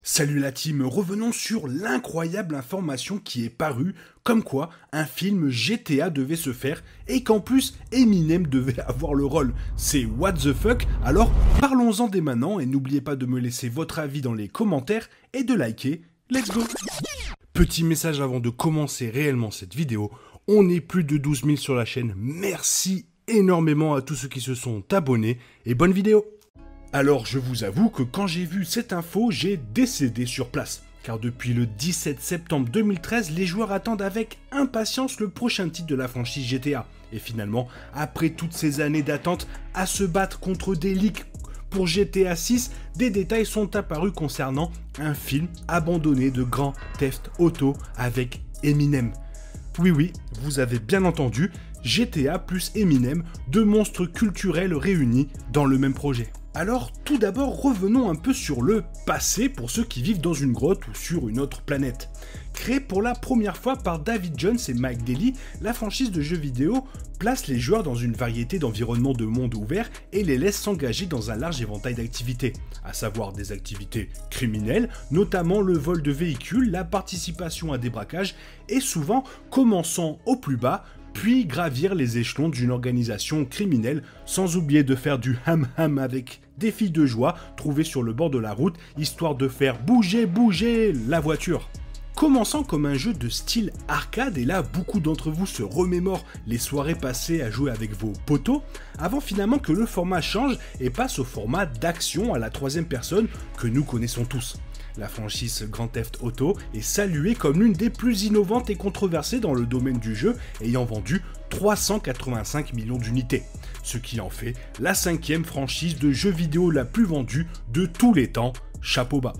Salut la team, revenons sur l'incroyable information qui est parue, comme quoi un film GTA devait se faire et qu'en plus Eminem devait avoir le rôle. C'est what the fuck? Alors parlons-en dès maintenant et n'oubliez pas de me laisser votre avis dans les commentaires et de liker. Let's go! Petit message avant de commencer réellement cette vidéo, on est plus de 12 000 sur la chaîne, merci énormément à tous ceux qui se sont abonnés et bonne vidéo! Alors je vous avoue que quand j'ai vu cette info, j'ai décédé sur place. Car depuis le 17 septembre 2013, les joueurs attendent avec impatience le prochain titre de la franchise GTA. Et finalement, après toutes ces années d'attente à se battre contre des leaks pour GTA 6, des détails sont apparus concernant un film abandonné de Grand Theft Auto avec Eminem. Oui, vous avez bien entendu, GTA plus Eminem, deux monstres culturels réunis dans le même projet. Alors, tout d'abord, revenons un peu sur le passé pour ceux qui vivent dans une grotte ou sur une autre planète. Créée pour la première fois par David Jones et Mike Daly, la franchise de jeux vidéo place les joueurs dans une variété d'environnements de monde ouvert et les laisse s'engager dans un large éventail d'activités, à savoir des activités criminelles, notamment le vol de véhicules, la participation à des braquages et souvent commençant au plus bas, puis gravir les échelons d'une organisation criminelle, sans oublier de faire du ham-ham avec des filles de joie trouvées sur le bord de la route, histoire de faire bouger la voiture. Commençant comme un jeu de style arcade, et là beaucoup d'entre vous se remémorent les soirées passées à jouer avec vos potos, avant finalement que le format change et passe au format d'action à la troisième personne que nous connaissons tous. La franchise Grand Theft Auto est saluée comme l'une des plus innovantes et controversées dans le domaine du jeu, ayant vendu 385 millions d'unités, ce qui en fait la 5e franchise de jeux vidéo la plus vendue de tous les temps, chapeau bas.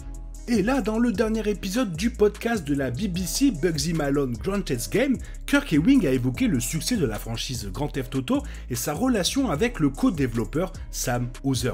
Et là, dans le dernier épisode du podcast de la BBC Bugsy Malone Greatest Game, Kirk Ewing a évoqué le succès de la franchise Grand Theft Auto et sa relation avec le co-développeur Sam Houser.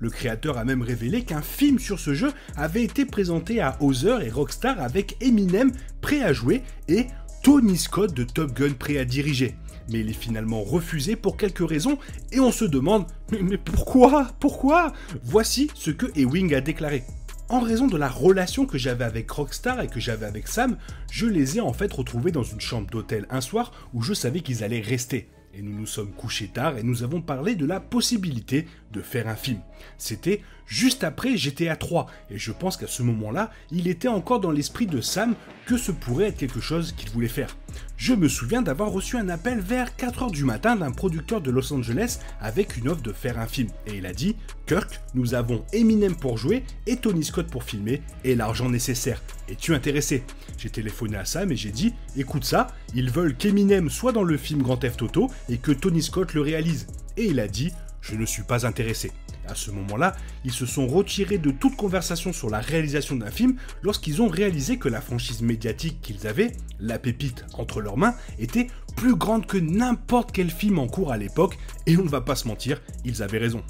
Le créateur a même révélé qu'un film sur ce jeu avait été présenté à Houser et Rockstar avec Eminem prêt à jouer et Tony Scott de Top Gun prêt à diriger. Mais il est finalement refusé pour quelques raisons et on se demande mais pourquoi? Voici ce que Ewing a déclaré. En raison de la relation que j'avais avec Rockstar et que j'avais avec Sam, je les ai en fait retrouvés dans une chambre d'hôtel un soir où je savais qu'ils allaient rester. Et nous nous sommes couchés tard et nous avons parlé de la possibilité de faire un film. C'était juste après GTA 3 et je pense qu'à ce moment-là, il était encore dans l'esprit de Sam que ce pourrait être quelque chose qu'il voulait faire. Je me souviens d'avoir reçu un appel vers 4h du matin d'un producteur de Los Angeles avec une offre de faire un film. Et il a dit « Kirk, nous avons Eminem pour jouer et Tony Scott pour filmer et l'argent nécessaire. Es-tu intéressé ?» J'ai téléphoné à Sam et j'ai dit « Écoute ça, ils veulent qu'Eminem soit dans le film Grand Theft Auto et que Tony Scott le réalise. » Et il a dit « Je ne suis pas intéressé. » À ce moment-là, ils se sont retirés de toute conversation sur la réalisation d'un film lorsqu'ils ont réalisé que la franchise médiatique qu'ils avaient, la pépite entre leurs mains, était plus grande que n'importe quel film en cours à l'époque, et on ne va pas se mentir, ils avaient raison.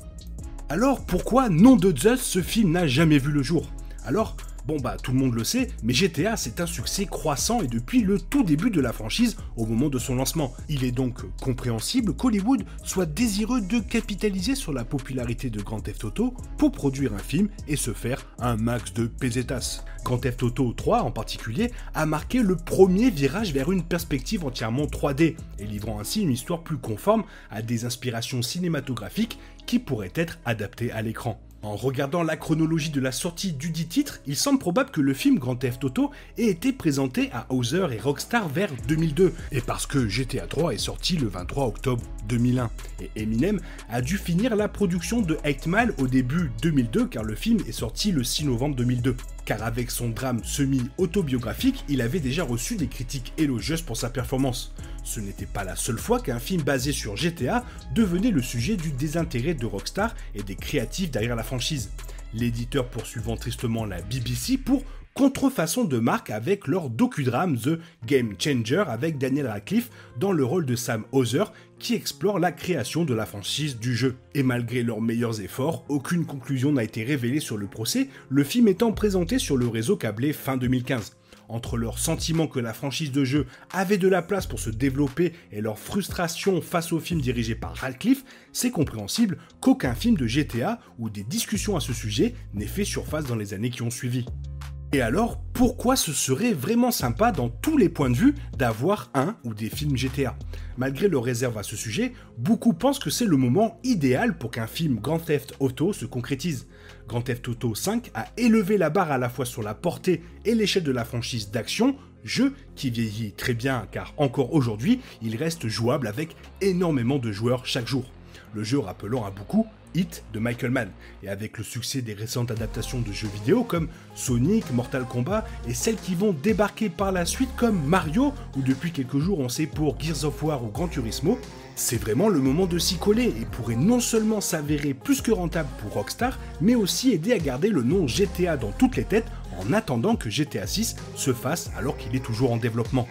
Alors pourquoi, nom de Zeus, ce film n'a jamais vu le jour? Alors, tout le monde le sait, mais GTA c'est un succès croissant et depuis le tout début de la franchise au moment de son lancement. Il est donc compréhensible qu'Hollywood soit désireux de capitaliser sur la popularité de Grand Theft Auto pour produire un film et se faire un max de pesetas. Grand Theft Auto 3 en particulier a marqué le premier virage vers une perspective entièrement 3D et livrant ainsi une histoire plus conforme à des inspirations cinématographiques qui pourraient être adaptées à l'écran. En regardant la chronologie de la sortie du dit titre, il semble probable que le film Grand Theft Auto ait été présenté à Houser et Rockstar vers 2002, et parce que GTA 3 est sorti le 23 octobre 2001, et Eminem a dû finir la production de 8 Mile au début 2002 car le film est sorti le 6 novembre 2002. Car avec son drame semi-autobiographique, il avait déjà reçu des critiques élogieuses pour sa performance. Ce n'était pas la seule fois qu'un film basé sur GTA devenait le sujet du désintérêt de Rockstar et des créatifs derrière la franchise. L'éditeur poursuivant tristement la BBC pour contrefaçon de marque avec leur docudrame The Game Changer avec Daniel Radcliffe dans le rôle de Sam Houser qui explore la création de la franchise du jeu. Et malgré leurs meilleurs efforts, aucune conclusion n'a été révélée sur le procès, le film étant présenté sur le réseau câblé fin 2015. Entre leur sentiment que la franchise de jeu avait de la place pour se développer et leur frustration face au film dirigé par Radcliffe, c'est compréhensible qu'aucun film de GTA ou des discussions à ce sujet n'ait fait surface dans les années qui ont suivi. Et alors, pourquoi ce serait vraiment sympa dans tous les points de vue d'avoir un ou des films GTA? Malgré leurs réserves à ce sujet, beaucoup pensent que c'est le moment idéal pour qu'un film Grand Theft Auto se concrétise. Grand Theft Auto 5 a élevé la barre à la fois sur la portée et l'échelle de la franchise d'action, jeu qui vieillit très bien car encore aujourd'hui, il reste jouable avec énormément de joueurs chaque jour. Le jeu rappelant à beaucoup Hit de Michael Mann, et avec le succès des récentes adaptations de jeux vidéo comme Sonic, Mortal Kombat, et celles qui vont débarquer par la suite comme Mario, ou depuis quelques jours on sait pour Gears of War ou Gran Turismo, c'est vraiment le moment de s'y coller et pourrait non seulement s'avérer plus que rentable pour Rockstar, mais aussi aider à garder le nom GTA dans toutes les têtes en attendant que GTA 6 se fasse alors qu'il est toujours en développement.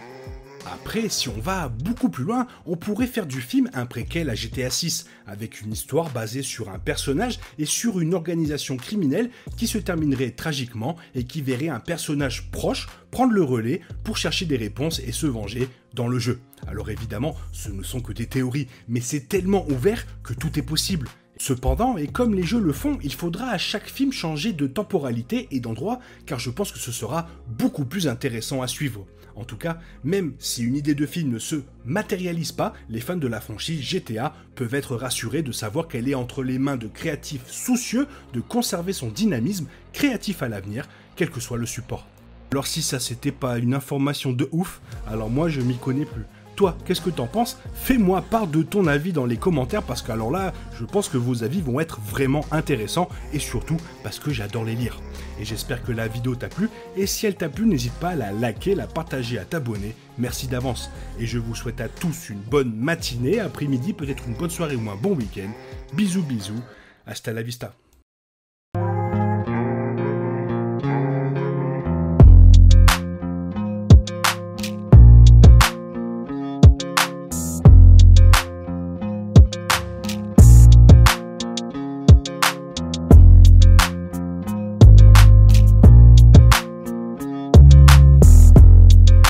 Après, si on va beaucoup plus loin, on pourrait faire du film un préquel à GTA 6, avec une histoire basée sur un personnage et sur une organisation criminelle qui se terminerait tragiquement et qui verrait un personnage proche prendre le relais pour chercher des réponses et se venger dans le jeu. Alors évidemment, ce ne sont que des théories, mais c'est tellement ouvert que tout est possible. Cependant, et comme les jeux le font, il faudra à chaque film changer de temporalité et d'endroit, car je pense que ce sera beaucoup plus intéressant à suivre. En tout cas, même si une idée de film ne se matérialise pas, les fans de la franchise GTA peuvent être rassurés de savoir qu'elle est entre les mains de créatifs soucieux de conserver son dynamisme créatif à l'avenir, quel que soit le support. Alors si ça c'était pas une information de ouf, alors moi je m'y connais plus. Toi, qu'est-ce que t'en penses? Fais-moi part de ton avis dans les commentaires parce que alors là, je pense que vos avis vont être vraiment intéressants et surtout parce que j'adore les lire. Et j'espère que la vidéo t'a plu et si elle t'a plu, n'hésite pas à la liker, la partager, à t'abonner. Merci d'avance. Et je vous souhaite à tous une bonne matinée, après-midi, peut-être une bonne soirée ou un bon week-end. Bisous bisous, hasta la vista.